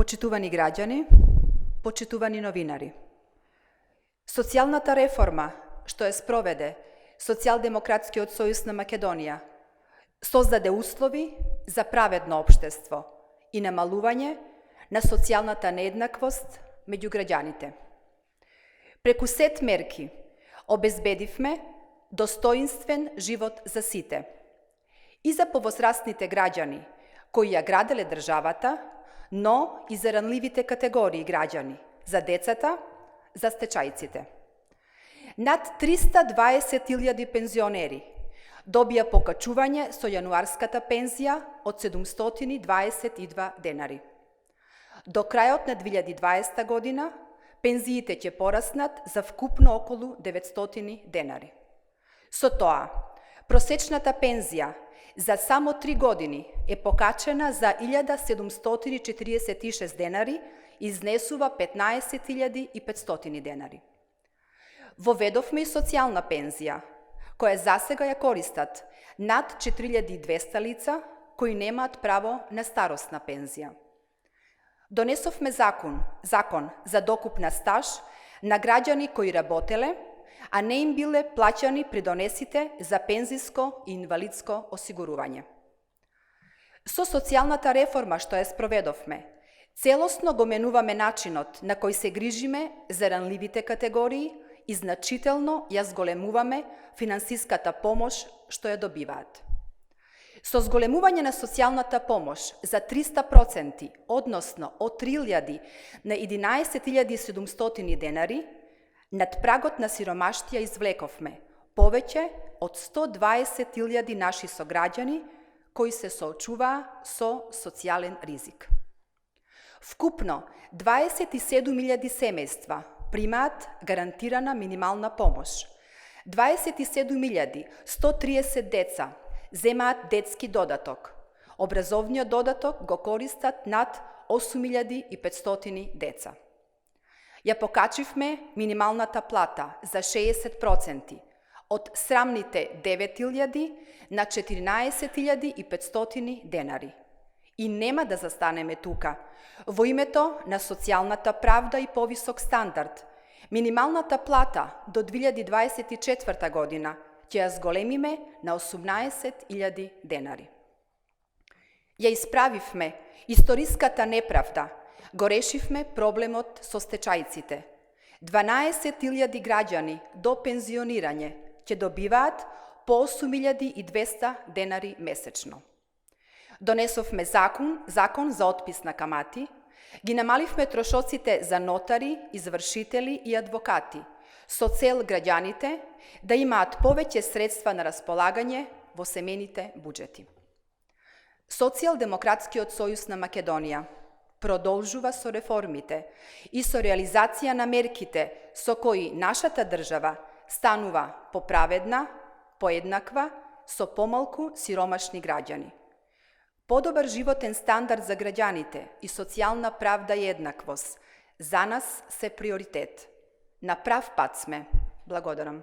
Почитувани граѓани, почитувани новинари. Социјалната реформа што ја спроведе Социјалдемократскиот сојуз на Македонија создаде услови за праведно општество и намалување на социјалната нееднаквост меѓу граѓаните. Преку сет мерки обезбедивме достоинствен живот за сите и за повозрастните граѓани кои ја граделе државата, но и за ранливите категории граѓани, за децата, за стечајците. Над 320.000 пензионери добија покачување со јануарската пензија од 722 денари. До крајот на 2020 година пензиите ќе пораснат за вкупно околу 900 денари. Со тоа, просечната пензија за само 3 години е покачена за 1746 денари и изнесува 15.500 денари. Воведовме и социјална пензија, која засега ја користат над 4200 лица кои немаат право на старосна пензија. Донесовме закон за докупна стаж на граѓани кои работеле, а не им биле плаќани придонесите за пензиско и инвалидско осигурување. Со социјалната реформа што ја спроведовме, целосно го менуваме начинот на кој се грижиме за ранливите категории и значително ја зголемуваме финансиската помош што ја добиваат. Со зголемување на социјалната помош за 300%, односно од 3.000 на 11.700 денари, над прагот на сиромаштија извлековме повеќе од 120.000 наши сограѓани кои се соочуваа со социјален ризик. Вкупно 27.000 семејства примаат гарантирана минимална помош. 27.130 деца земаат детски додаток. Образовниот додаток го користат над 8.500 деца. Ја покачивме минималната плата за 60%, од срамните 9.000 на 14.500 денари. И нема да застанеме тука. Во името на социјалната правда и повисок стандард, минималната плата до 2024 година ќе ја зголемиме на 18.000 денари. Ја исправивме историската неправда, го решивме проблемот со стечајците. 12.000 граѓани до пензионирање ќе добиваат по 8.200 денари месечно. Донесовме закон за отпис на камати, ги намаливме трошоците за нотари, извршители и адвокати, со цел граѓаните да имаат повеќе средства на располагање во семејните буџети. Социјалдемократскиот сојуз на Македонија продолжува со реформите и со реализација на мерките со кои нашата држава станува поправедна, поеднаква, со помалку сиромашни граѓани. Подобар животен стандард за граѓаните и социјална правда и еднаквост за нас се приоритет. На прав пат сме. Благодарам.